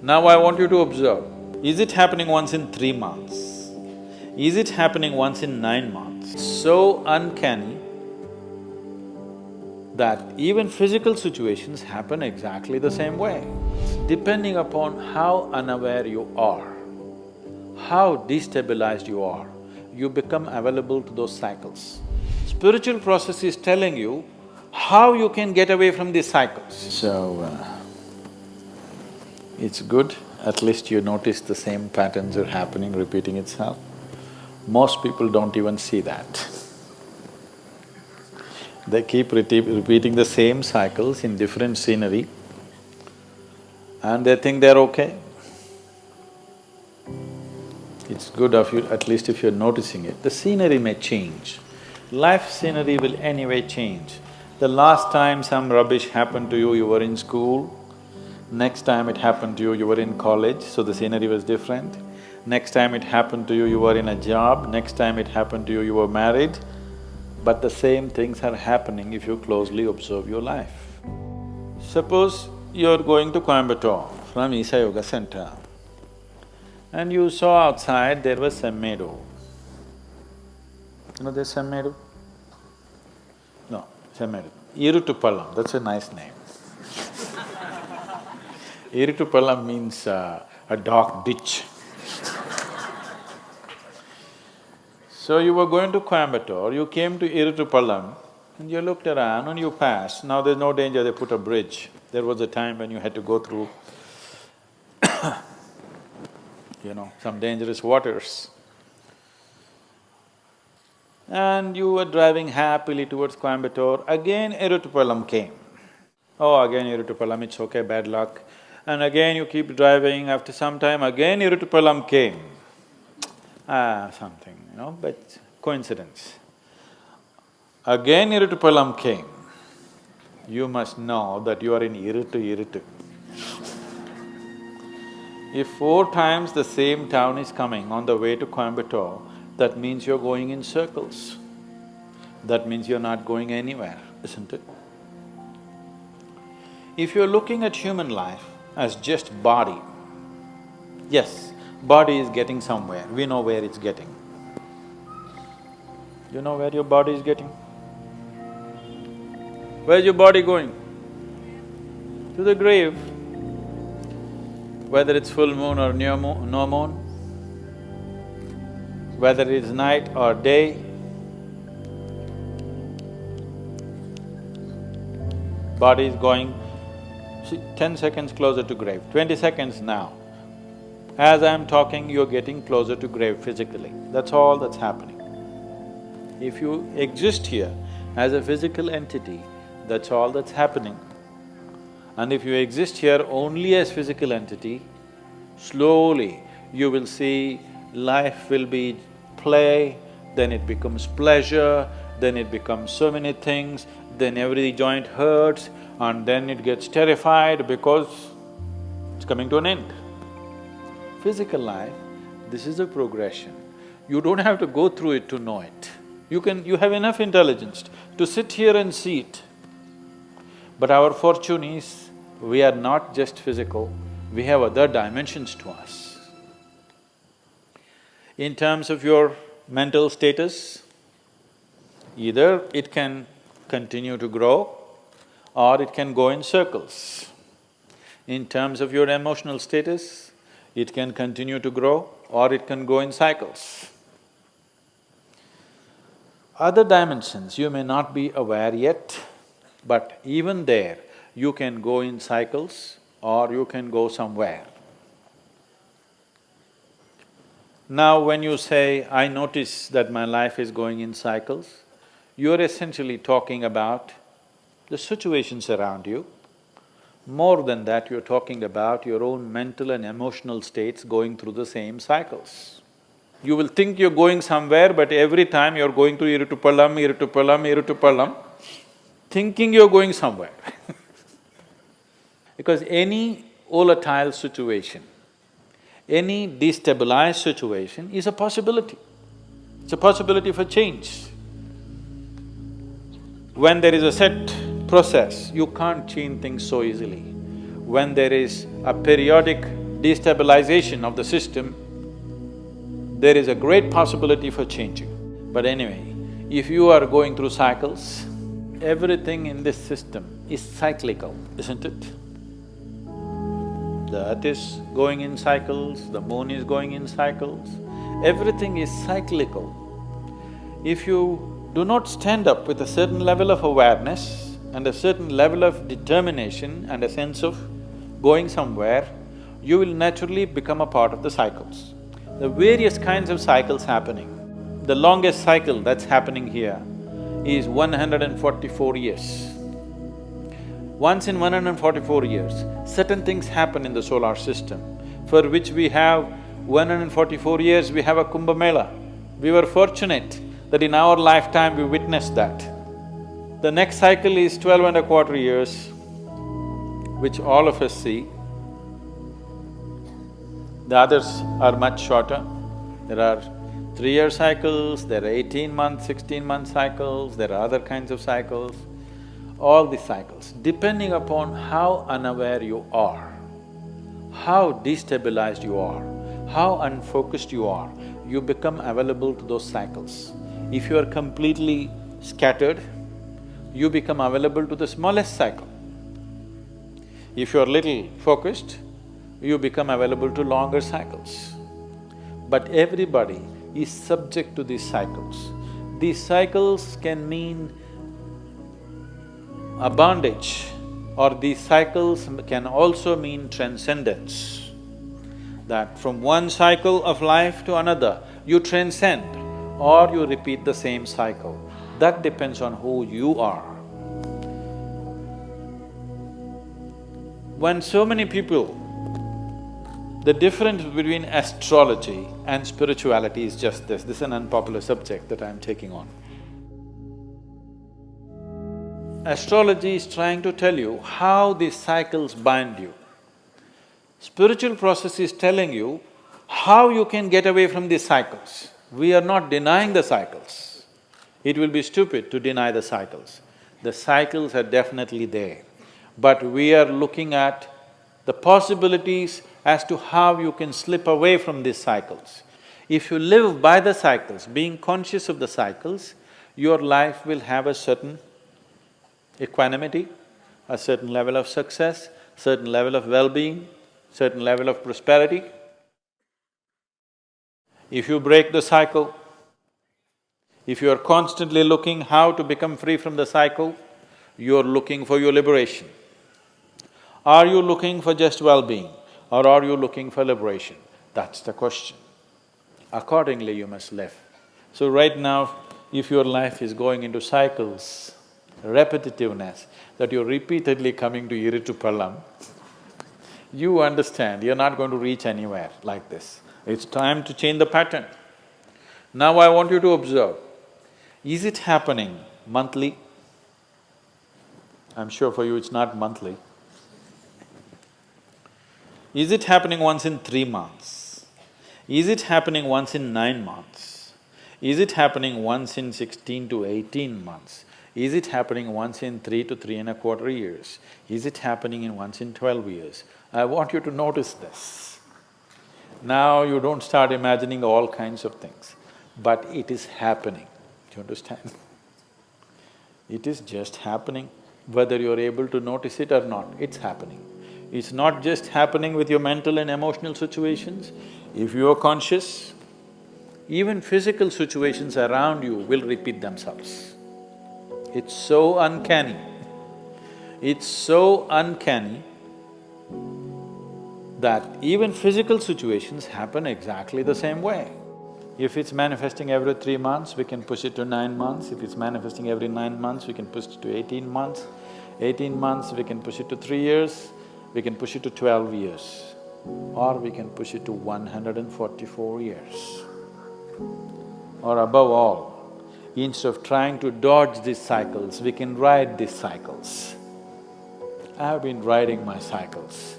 Now I want you to observe, is it happening once in 3 months? Is it happening once in 9 months? So uncanny that even physical situations happen exactly the same way. Depending upon how unaware you are, how destabilized you become available to those cycles. Spiritual process is telling you how you can get away from these cycles. So, it's good, at least you notice the same patterns are happening, repeating itself. Most people don't even see that. They keep repeating the same cycles in different scenery and they think they're okay. It's good of you, at least if you're noticing it. The scenery may change. Life scenery will anyway change. The last time some rubbish happened to you, you were in school. Next time it happened to you, you were in college, so the scenery was different. Next time it happened to you, you were in a job. Next time it happened to you, you were married. But the same things are happening if you closely observe your life. Suppose you're going to Coimbatore from Isha Yoga Center and you saw outside there was Semmedu. You know this Semmedu? No, Semmedu. Irutupallam, that's a nice name. Irutupallam means a dark ditch. So you were going to Coimbatore, you came to Irutupallam and you looked around and you passed. Now there's no danger, they put a bridge. There was a time when you had to go through some dangerous waters. And you were driving happily towards Coimbatore, again Irutupallam came. Oh, again Irutupallam, it's okay, bad luck. And again you keep driving, after some time again Irutupallam came. Something, but coincidence. Again Irutupallam came. You must know that you are in Irutu. If 4 times the same town is coming on the way to Coimbatore, that means you're going in circles. That means you're not going anywhere, isn't it? If you're looking at human life as just body, yes, body is getting somewhere, we know where it's getting. You know where your body is getting? Where's your body going? To the grave. Whether it's full moon or no moon, whether it's night or day, body is going 10 seconds closer to grave, 20 seconds now. As I'm talking, you're getting closer to grave physically, that's all that's happening. If you exist here as a physical entity, that's all that's happening. And if you exist here only as physical entity, slowly you will see life will be play, then it becomes pleasure, then it becomes so many things, then every joint hurts, and then it gets terrified because it's coming to an end. Physical life, this is a progression. You don't have to go through it to know it. You have enough intelligence to sit here and see it. But our fortune is, we are not just physical, we have other dimensions to us. In terms of your mental status, either it can continue to grow or it can go in circles. In terms of your emotional status, it can continue to grow or it can go in cycles. Other dimensions you may not be aware yet, but even there, you can go in cycles or you can go somewhere. Now when you say, I notice that my life is going in cycles, you're essentially talking about the situations around you. More than that, you're talking about your own mental and emotional states going through the same cycles. You will think you're going somewhere, but every time you're going to Irutupallam, thinking you're going somewhere Because any volatile situation, any destabilized situation is a possibility. It's a possibility for change. When there is a set process, you can't change things so easily. When there is a periodic destabilization of the system, there is a great possibility for changing. But anyway, if you are going through cycles, everything in this system is cyclical, isn't it? The earth is going in cycles, the moon is going in cycles, everything is cyclical. If you do not stand up with a certain level of awareness and a certain level of determination and a sense of going somewhere, you will naturally become a part of the cycles. The various kinds of cycles happening. The longest cycle that's happening here is 144 years. Once in 144 years, certain things happen in the solar system, for which we have 144 years, we have a Kumbh Mela. We were fortunate that in our lifetime we witnessed that. The next cycle is 12 and a quarter years, which all of us see. The others are much shorter. There are 3-year cycles, there are 18-month, 16-month cycles, there are other kinds of cycles. All these cycles, depending upon how unaware you are, how destabilized you are, how unfocused you are, you become available to those cycles. If you are completely scattered, you become available to the smallest cycle. If you are little focused, you become available to longer cycles. But everybody is subject to these cycles. These cycles can mean a bondage, or these cycles can also mean transcendence. That from one cycle of life to another, you transcend or you repeat the same cycle. That depends on who you are. When so many people… The difference between astrology and spirituality is just this. This is an unpopular subject that I'm taking on. Astrology is trying to tell you how these cycles bind you. Spiritual process is telling you how you can get away from these cycles. We are not denying the cycles. It will be stupid to deny the cycles. The cycles are definitely there, but we are looking at the possibilities as to how you can slip away from these cycles. If you live by the cycles, being conscious of the cycles, your life will have a certain equanimity, a certain level of success, certain level of well-being, certain level of prosperity. If you break the cycle, if you are constantly looking how to become free from the cycle, you're looking for your liberation. Are you looking for just well-being or are you looking for liberation? That's the question. Accordingly, you must live. So right now, if your life is going into cycles, repetitiveness, that you're repeatedly coming to Iritu Pallam, you understand you're not going to reach anywhere like this. It's time to change the pattern. Now I want you to observe, is it happening monthly? I'm sure for you it's not monthly. Is it happening once in 3 months? Is it happening once in 9 months? Is it happening once in 16 to 18 months? Is it happening once in 3 to 3.25 years? Is it happening once in 12 years? I want you to notice this. Now you don't start imagining all kinds of things, but it is happening. Do you understand? It is just happening, whether you're able to notice it or not, it's happening. It's not just happening with your mental and emotional situations. If you are conscious, even physical situations around you will repeat themselves. It's so uncanny. It's so uncanny that even physical situations happen exactly the same way. If it's manifesting every 3 months, we can push it to 9 months. If it's manifesting every 9 months, we can push it to 18 months. 18 months, we can push it to 3 years. We can push it to 12 years, or we can push it to 144 years. Or above all, instead of trying to dodge these cycles, we can ride these cycles. I have been riding my cycles.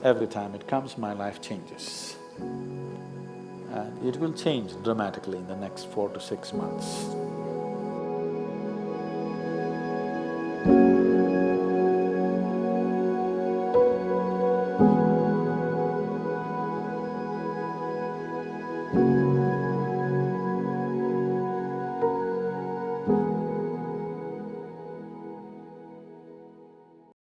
Every time it comes, my life changes. And it will change dramatically in the next 4 to 6 months.